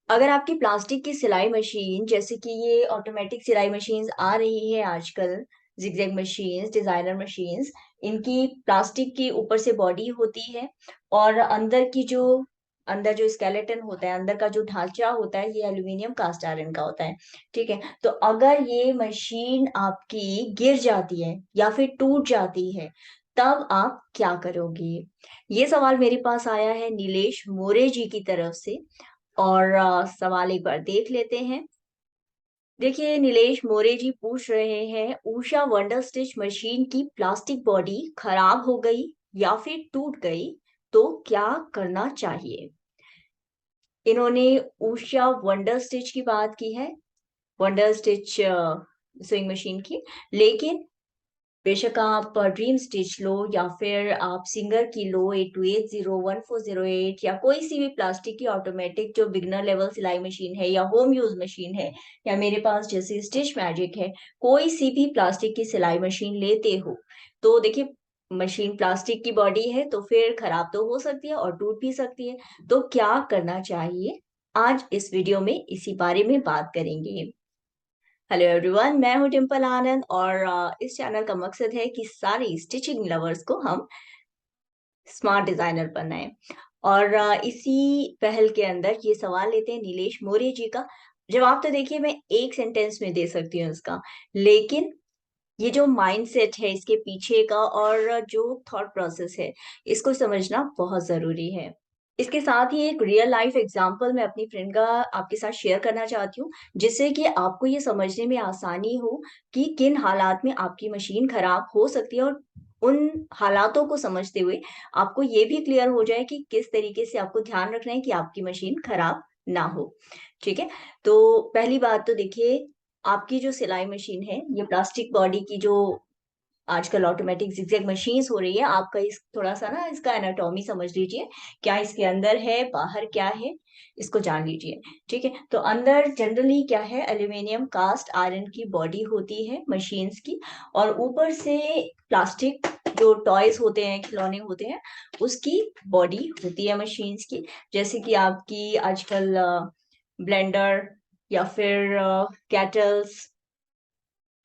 अगर आपकी प्लास्टिक की सिलाई मशीन, जैसे कि ये ऑटोमेटिक सिलाई मशीन्स आ रही है आजकल, जिगजैग मशीन्स, डिजाइनर मशीन्स, इनकी प्लास्टिक की ऊपर से बॉडी होती है और अंदर जो स्केलेटन होता है, अंदर का जो ढांचा होता है, ये एल्यूमिनियम कास्ट आयरन का होता है। ठीक है, तो अगर ये मशीन आपकी गिर जाती है या फिर टूट जाती है, तब आप क्या करोगे? ये सवाल मेरे पास आया है नीलेश मोरे जी की तरफ से। और सवाल एक बार देख लेते हैं। देखिए, नीलेश मोरे जी पूछ रहे हैं, उषा वंडर स्टिच मशीन की प्लास्टिक बॉडी खराब हो गई या फिर टूट गई तो क्या करना चाहिए? इन्होंने उषा वंडर स्टिच की बात की है, वंडर स्टिच स्विंग मशीन की। लेकिन बेशक आप ड्रीम स्टिच लो या फिर आप सिंगर की लो, 82801408, या कोई सी भी प्लास्टिक की ऑटोमेटिक जो बिगनर लेवल सिलाई मशीन है या होम यूज मशीन है, या मेरे पास जैसे स्टिच मैजिक है, कोई सी भी प्लास्टिक की सिलाई मशीन लेते हो, तो देखिए, मशीन प्लास्टिक की बॉडी है तो फिर खराब तो हो सकती है और टूट भी सकती है। तो क्या करना चाहिए, आज इस वीडियो में इसी बारे में बात करेंगे। हेलो एवरीवन, मैं हूं डिम्पल आनंद और इस चैनल का मकसद है कि सारे स्टिचिंग लवर्स को हम स्मार्ट डिजाइनर बनाएं। और इसी पहल के अंदर ये सवाल लेते हैं नीलेश मौर्य जी का। जवाब तो देखिए मैं एक सेंटेंस में दे सकती हूँ इसका, लेकिन ये जो माइंडसेट है इसके पीछे का और जो थॉट प्रोसेस है, इसको समझना बहुत जरूरी है। इसके साथ ही एक रियल लाइफ एग्जांपल मैं अपनी फ्रेंड का आपके साथ शेयर करना चाहती हूँ, जिससे कि आपको ये समझने में आसानी हो कि किन हालात में आपकी मशीन खराब हो सकती है, और उन हालातों को समझते हुए आपको ये भी क्लियर हो जाए कि किस तरीके से आपको ध्यान रखना है कि आपकी मशीन खराब ना हो। ठीक है, तो पहली बात तो देखिए, आपकी जो सिलाई मशीन है, ये प्लास्टिक बॉडी की जो आजकल ऑटोमेटिक जिगजैग मशीन्स हो रही है, आपका इस थोड़ा सा ना इसका एनाटॉमी समझ लीजिए, क्या इसके अंदर है, बाहर क्या है, इसको जान लीजिए। ठीक है, तो अंदर जनरली क्या है, एल्यूमिनियम कास्ट आयरन की बॉडी होती है मशीन्स की, और ऊपर से प्लास्टिक जो टॉयज होते हैं, खिलौने होते हैं, उसकी बॉडी होती है मशीन्स की। जैसे कि आपकी आजकल ब्लेंडर या फिर कैटल्स,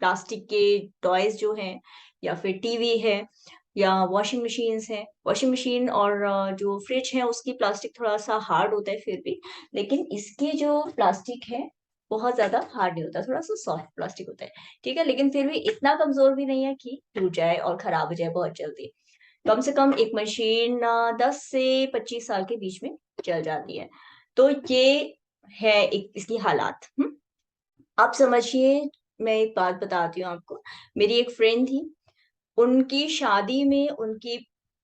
प्लास्टिक के टॉयज जो हैं, या फिर टीवी है, या वॉशिंग मशीन्स हैं। वॉशिंग मशीन और जो फ्रिज है उसकी प्लास्टिक थोड़ा सा हार्ड होता है फिर भी, लेकिन इसके जो प्लास्टिक है बहुत ज्यादा हार्ड नहीं होता, थोड़ा सा सॉफ्ट प्लास्टिक होता है। ठीक है, लेकिन फिर भी इतना कमजोर भी नहीं है कि टूट जाए और खराब हो जाए बहुत जल्दी। कम से कम एक मशीन 10 से 25 साल के बीच में चल जाती है। तो ये है एक इसकी हालात। आप समझिए, मैं एक बात बताती हूँ आपको। मेरी एक फ्रेंड थी, उनकी शादी में उनकी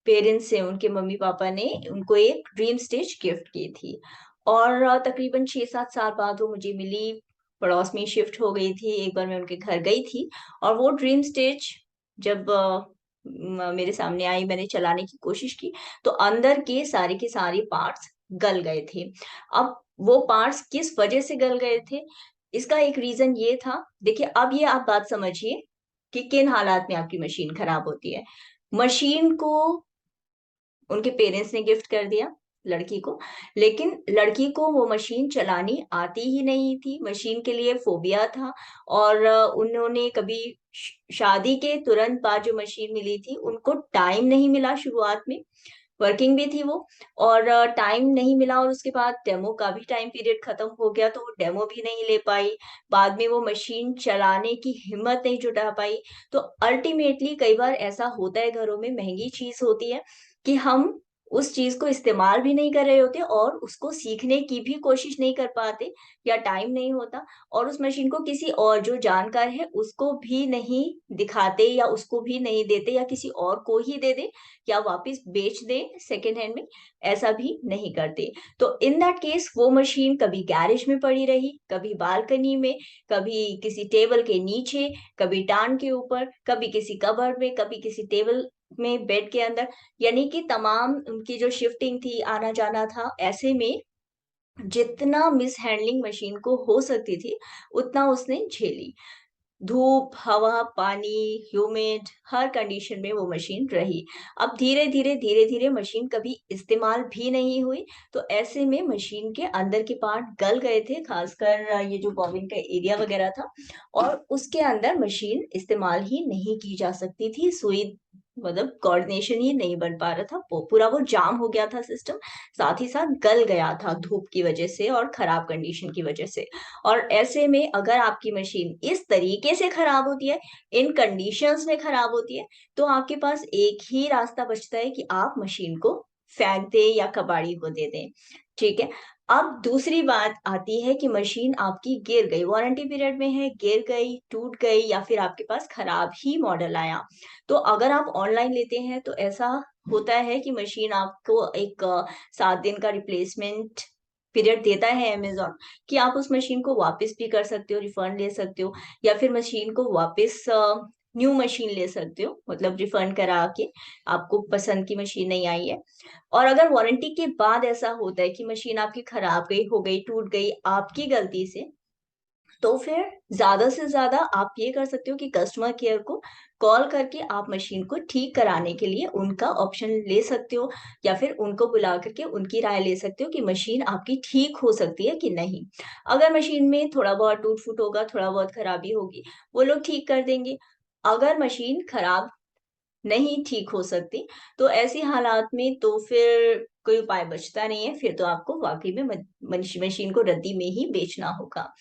पेरेंट्स से, उनके मम्मी पापा ने उनको एक ड्रीम स्टिच गिफ्ट की थी। और तकरीबन 6-7 साल बाद वो मुझे मिली, पड़ोस में शिफ्ट हो गई थी। एक बार मैं उनके घर गई थी और वो ड्रीम स्टिच जब मेरे सामने आई, मैंने चलाने की कोशिश की, तो अंदर के सारे पार्ट्स गल गए थे। अब वो पार्ट्स किस वजह से गल गए थे, इसका एक रीजन ये था। देखिए, अब ये आप बात समझिए कि किन हालात में आपकी मशीन खराब होती है। मशीन को उनके पेरेंट्स ने गिफ्ट कर दिया लड़की को, लेकिन लड़की को वो मशीन चलानी आती ही नहीं थी, मशीन के लिए फोबिया था। और उन्होंने कभी शादी के तुरंत बाद जो मशीन मिली थी, उनको टाइम नहीं मिला शुरुआत में, वर्किंग भी थी वो, और टाइम नहीं मिला, और उसके बाद डेमो का भी टाइम पीरियड खत्म हो गया तो वो डेमो भी नहीं ले पाई। बाद में वो मशीन चलाने की हिम्मत नहीं जुटा पाई। तो अल्टीमेटली कई बार ऐसा होता है, घरों में महंगी चीज होती है कि हम उस चीज को इस्तेमाल भी नहीं कर रहे होते और उसको सीखने की भी कोशिश नहीं कर पाते, या टाइम नहीं होता, और उस मशीन को किसी और जो जानकार है उसको भी नहीं दिखाते, या उसको भी नहीं देते, या किसी और को ही दे दे, या वापस बेच दे सेकेंड हैंड में, ऐसा भी नहीं करते। तो इन दैट केस वो मशीन कभी गैरेज में पड़ी रही, कभी बालकनी में, कभी किसी टेबल के नीचे, कभी टांग के ऊपर, कभी किसी कबर्ड में, कभी किसी टेबल में, बेड के अंदर, यानी कि तमाम उनकी जो शिफ्टिंग थी, आना जाना था, ऐसे में जितना मिस हैंडलिंग मशीन को हो सकती थी उतना उसने झेली। धूप, हवा, पानी, ह्यूमिड हर कंडीशन में वो मशीन रही। अब धीरे धीरे मशीन कभी इस्तेमाल भी नहीं हुई, तो ऐसे में मशीन के अंदर के पार्ट गल गए थे, खासकर ये जो बॉबिन का एरिया वगैरह था, और उसके अंदर मशीन इस्तेमाल ही नहीं की जा सकती थी। सुई मतलब कोऑर्डिनेशन ही नहीं बन पा रहा था, पूरा वो जाम हो गया था सिस्टम, साथ ही साथ गल गया था धूप की वजह से और खराब कंडीशन की वजह से। और ऐसे में अगर आपकी मशीन इस तरीके से खराब होती है, इन कंडीशंस में खराब होती है, तो आपके पास एक ही रास्ता बचता है कि आप मशीन को फेंक दें या कबाड़ी को दे दें। ठीक है। अब दूसरी बात आती है कि मशीन आपकी गिर गई, वारंटी पीरियड में है, गिर गई, टूट गई, या फिर आपके पास खराब ही मॉडल आया, तो अगर आप ऑनलाइन लेते हैं तो ऐसा होता है कि मशीन आपको एक 7 दिन का रिप्लेसमेंट पीरियड देता है अमेजोन, कि आप उस मशीन को वापस भी कर सकते हो, रिफंड ले सकते हो, या फिर मशीन को वापस न्यू मशीन ले सकते हो, मतलब रिफंड करा के, आपको पसंद की मशीन नहीं आई है। और अगर वारंटी के बाद ऐसा होता है कि मशीन आपकी खराब गई, हो गई, टूट गई आपकी गलती से, तो फिर ज्यादा से ज्यादा आप ये कर सकते हो कि कस्टमर केयर को कॉल करके आप मशीन को ठीक कराने के लिए उनका ऑप्शन ले सकते हो, या फिर उनको बुला करके उनकी राय ले सकते हो कि मशीन आपकी ठीक हो सकती है कि नहीं। अगर मशीन में थोड़ा बहुत टूट फूट होगा, थोड़ा बहुत खराबी होगी, वो लोग ठीक कर देंगे। अगर मशीन खराब नहीं ठीक हो सकती, तो ऐसी हालात में तो फिर कोई उपाय बचता नहीं है, फिर तो आपको वाकई में मशीन को रद्दी में ही बेचना होगा।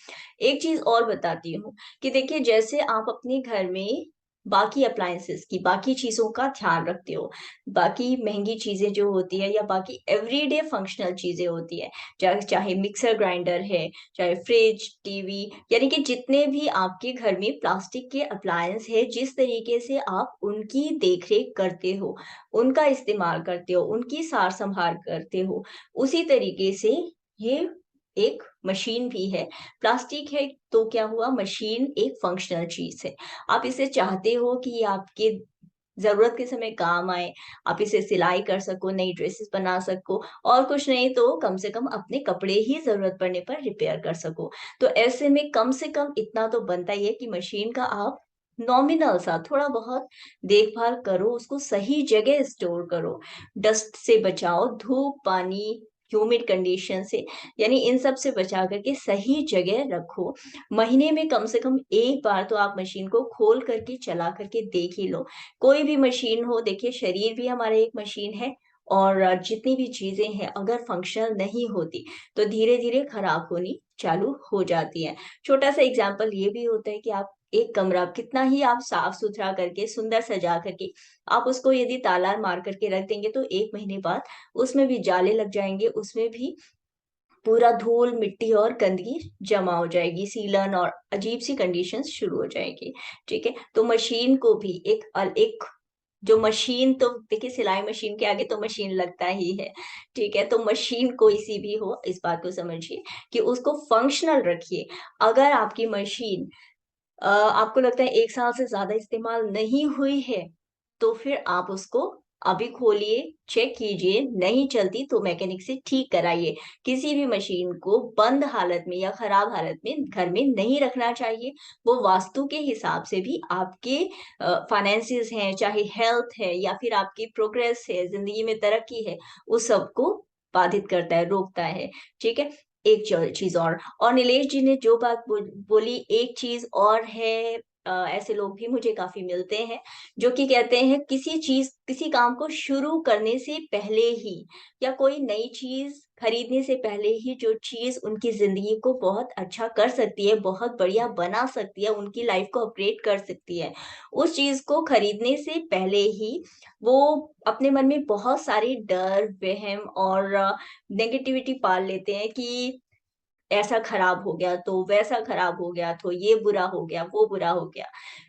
एक चीज और बताती हूँ कि देखिए, जैसे आप अपने घर में बाकी अप्लायंसेस की, बाकी चीजों का ध्यान रखते हो, बाकी महंगी चीजें जो होती है या बाकी एवरीडे फंक्शनल चीजें होती है, चाहे चाहे मिक्सर ग्राइंडर है, चाहे फ्रिज, टीवी, यानी कि जितने भी आपके घर में प्लास्टिक के अप्लायंस है, जिस तरीके से आप उनकी देखरेख करते हो, उनका इस्तेमाल करते हो, उनकी सार संभाल करते हो, उसी तरीके से ये एक मशीन भी है। प्लास्टिक है तो क्या हुआ, मशीन एक फंक्शनल चीज है। आप इसे चाहते हो कि ये आपके जरूरत के समय काम आए, आप इसे सिलाई कर सको, नई ड्रेसेस बना सको, और कुछ नहीं तो कम से कम अपने कपड़े ही जरूरत पड़ने पर रिपेयर कर सको। तो ऐसे में कम से कम इतना तो बनता ही है कि मशीन का आप नॉमिनल सा थोड़ा बहुत देखभाल करो, उसको सही जगह स्टोर करो, डस्ट से बचाओ, धूप, पानी, ह्यूमिड कंडीशन से, यानी इन सब से बचा करके सही जगह रखो। महीने में कम से कम एक बार तो आप मशीन को खोल करके चला करके देख ही लो। कोई भी मशीन हो, देखिए शरीर भी हमारा एक मशीन है, और जितनी भी चीजें हैं अगर फंक्शनल नहीं होती तो धीरे धीरे खराब होनी चालू हो जाती है। छोटा सा एग्जांपल ये भी होता है कि आप एक कमरा कितना ही आप साफ सुथरा करके सुंदर सजा करके आप उसको यदि ताला मार करके रख देंगे, तो 1 महीने बाद उसमें भी जाले लग जाएंगे, उसमें भी पूरा धूल मिट्टी और गंदगी जमा हो जाएगी, सीलन और अजीब सी कंडीशंस शुरू हो जाएगी। ठीक है। तो मशीन को भी एक जो मशीन, तो देखिए सिलाई मशीन के आगे तो मशीन लगता ही है। ठीक है। तो मशीन कोई सी भी हो, इस बात को समझिए कि उसको फंक्शनल रखिए। अगर आपकी मशीन आपको लगता है 1 साल से ज्यादा इस्तेमाल नहीं हुई है, तो फिर आप उसको अभी खोलिए, चेक कीजिए, नहीं चलती तो मैकेनिक से ठीक कराइए। किसी भी मशीन को बंद हालत में या खराब हालत में घर में नहीं रखना चाहिए। वो वास्तु के हिसाब से भी आपके फाइनेंसिस हैं, चाहे हेल्थ है या फिर आपकी प्रोग्रेस है, जिंदगी में तरक्की है, उस सबको बाधित करता है, रोकता है। ठीक है। एक चीज और नीलेश जी ने जो बात बोली, एक चीज और है, ऐसे लोग भी मुझे काफी मिलते हैं जो कि कहते हैं किसी चीज, किसी काम को शुरू करने से पहले ही या कोई नई चीज खरीदने से पहले ही, जो चीज उनकी जिंदगी को बहुत अच्छा कर सकती है, बहुत बढ़िया बना सकती है, उनकी लाइफ को अपग्रेड कर सकती है, उस चीज को खरीदने से पहले ही वो अपने मन में बहुत सारे डर, वहम और नेगेटिविटी पाल लेते हैं कि ऐसा खराब हो गया तो वैसा खराब हो गया, तो ये बुरा हो गया, वो बुरा हो गया।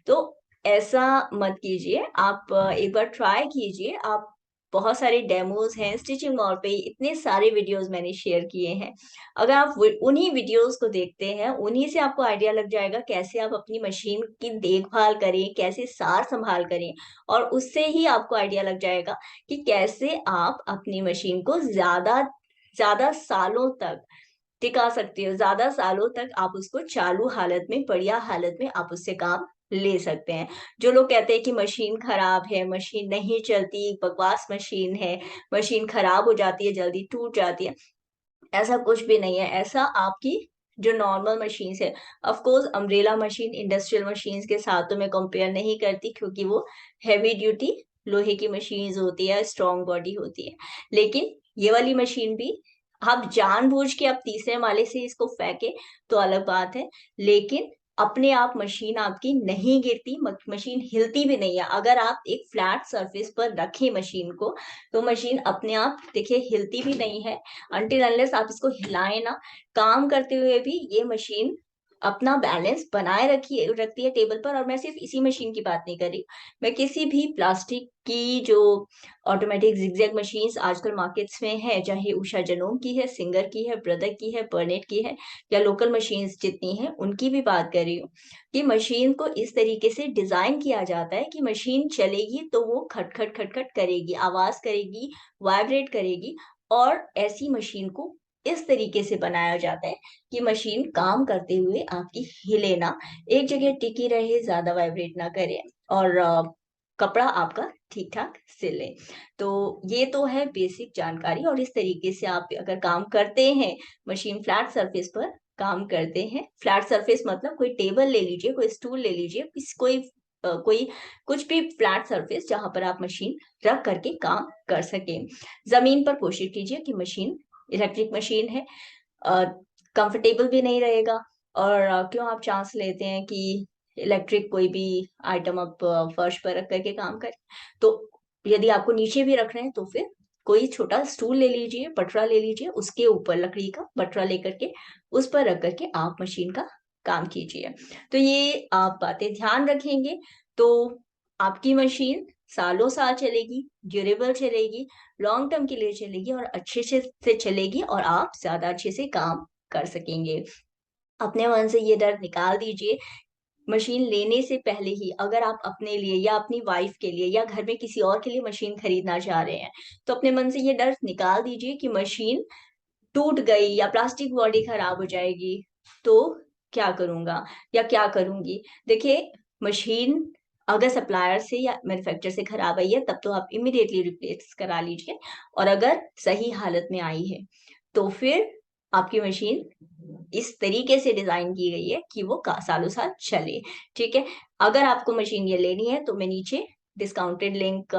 तो ऐसा मत कीजिए। आप एक बार ट्राई कीजिए। आप बहुत सारे डेमोज हैं स्टिचिंग मॉल पे, इतने सारे वीडियोस मैंने शेयर किए हैं। अगर आप उन्हीं वीडियोस को देखते हैं, उन्हीं से आपको आइडिया लग जाएगा कैसे आप अपनी मशीन की देखभाल करें, कैसे सार संभाल करें, और उससे ही आपको आइडिया लग जाएगा कि कैसे आप अपनी मशीन को ज्यादा ज्यादा सालों तक टिका सकते हो, ज्यादा सालों तक आप उसको चालू हालत में, बढ़िया हालत में आप उससे काम ले सकते हैं। जो लोग कहते हैं कि मशीन खराब है, मशीन नहीं चलती, बकवास मशीन है, मशीन खराब हो जाती है, जल्दी टूट जाती है, ऐसा कुछ भी नहीं है। ऐसा आपकी जो नॉर्मल मशीन्स है, of course umbrella machine industrial machines के साथ तो मैं कंपेयर नहीं करती, क्योंकि वो हैवी ड्यूटी लोहे की मशीन्स होती है, स्ट्रॉन्ग बॉडी होती है। लेकिन ये वाली मशीन भी, आप जानबूझ के आप तीसरे माले से इसको फेंके तो अलग बात है, लेकिन अपने आप मशीन आपकी नहीं गिरती, मशीन हिलती भी नहीं है। अगर आप एक फ्लैट सरफेस पर रखें मशीन को, तो मशीन अपने आप देखिए हिलती भी नहीं है, अनटिल अनलेस आप इसको हिलाएं ना। काम करते हुए भी ये मशीन अपना बैलेंस बनाए रखती है टेबल पर। और मैं सिर्फ इसी मशीन की बात नहीं कर रही, मैं किसी भी प्लास्टिक की जो ऑटोमेटिक जिगजैग मशीन्स आजकल मार्केट्स में है, चाहे उषा जनोम की है, सिंगर की है, ब्रदर की है, बर्नेट की है, या लोकल मशीन्स जितनी है उनकी भी बात कर रही हूँ, कि मशीन को इस तरीके से डिजाइन किया जाता है कि मशीन चलेगी तो वो खटखट खटखट करेगी, आवाज करेगी, वाइब्रेट करेगी। और ऐसी मशीन को इस तरीके से बनाया जाता है कि मशीन काम करते हुए आपकी हिले ना, एक जगह टिकी रहे, ज्यादा वाइब्रेट ना करे, और कपड़ा आपका ठीक ठाक सिले। तो ये तो है बेसिक जानकारी, और इस तरीके से आप अगर काम करते हैं, मशीन फ्लैट सरफेस पर काम करते हैं, फ्लैट सरफेस मतलब कोई टेबल ले लीजिए, कोई स्टूल ले लीजिए, कोई कुछ भी फ्लैट सरफेस जहां पर आप मशीन रख करके काम कर सके। जमीन पर कोशिश कीजिए कि मशीन, इलेक्ट्रिक मशीन है, कंफर्टेबल भी नहीं रहेगा। और क्यों आप चांस लेते हैं कि इलेक्ट्रिक कोई भी आइटम आप फर्श पर रख करके काम करें? तो यदि आपको नीचे भी रख रहे हैं तो फिर कोई छोटा स्टूल ले लीजिए, पटरा ले लीजिए, उसके ऊपर लकड़ी का पटरा लेकर के उस पर रख करके आप मशीन का काम कीजिए। तो ये आप बातें ध्यान रखेंगे तो आपकी मशीन सालों साल चलेगी, ड्यूरेबल चलेगी, लॉन्ग टर्म के लिए चलेगी, और अच्छे से चलेगी, और आप ज्यादा अच्छे से काम कर सकेंगे। अपने मन से ये डर निकाल दीजिए। मशीन लेने से पहले ही अगर आप अपने लिए या अपनी वाइफ के लिए या घर में किसी और के लिए मशीन खरीदना चाह रहे हैं, तो अपने मन से ये डर निकाल दीजिए कि मशीन टूट गई या प्लास्टिक बॉडी खराब हो जाएगी तो क्या करूंगा या क्या करूंगी। देखिए, मशीन अगर सप्लायर से या मैन्युफैक्चरर से खराब आई है तब तो आप इमीडिएटली रिप्लेस करा लीजिए, और अगर सही हालत में आई है तो फिर आपकी मशीन इस तरीके से डिजाइन की गई है कि वो सालों साल चले। ठीक है, अगर आपको मशीन ये लेनी है तो मैं नीचे डिस्काउंटेड लिंक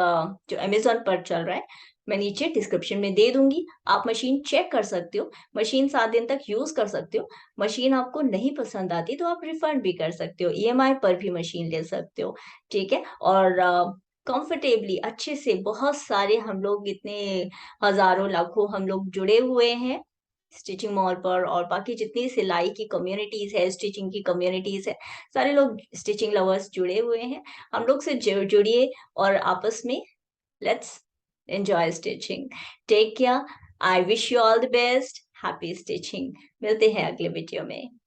जो अमेजोन पर चल रहा है, मैं नीचे डिस्क्रिप्शन में दे दूंगी। आप मशीन चेक कर सकते हो, मशीन 7 दिन तक यूज कर सकते हो। मशीन आपको नहीं पसंद आती तो आप रिफंड भी कर सकते हो, ईएमआई पर भी मशीन ले सकते हो। ठीक है, और कंफर्टेबली अच्छे से, बहुत सारे हम लोग इतने हजारों लाखों हम लोग जुड़े हुए हैं स्टिचिंग मॉल पर, और बाकी जितनी सिलाई की कम्युनिटीज है, स्टिचिंग की कम्युनिटीज है, सारे लोग स्टिचिंग लवर्स जुड़े हुए हैं। हम लोग से जुड़िए और आपस में let's enjoy stitching. Take care, I wish you all the best, happy stitching. मिलते हैं अगले वीडियो में।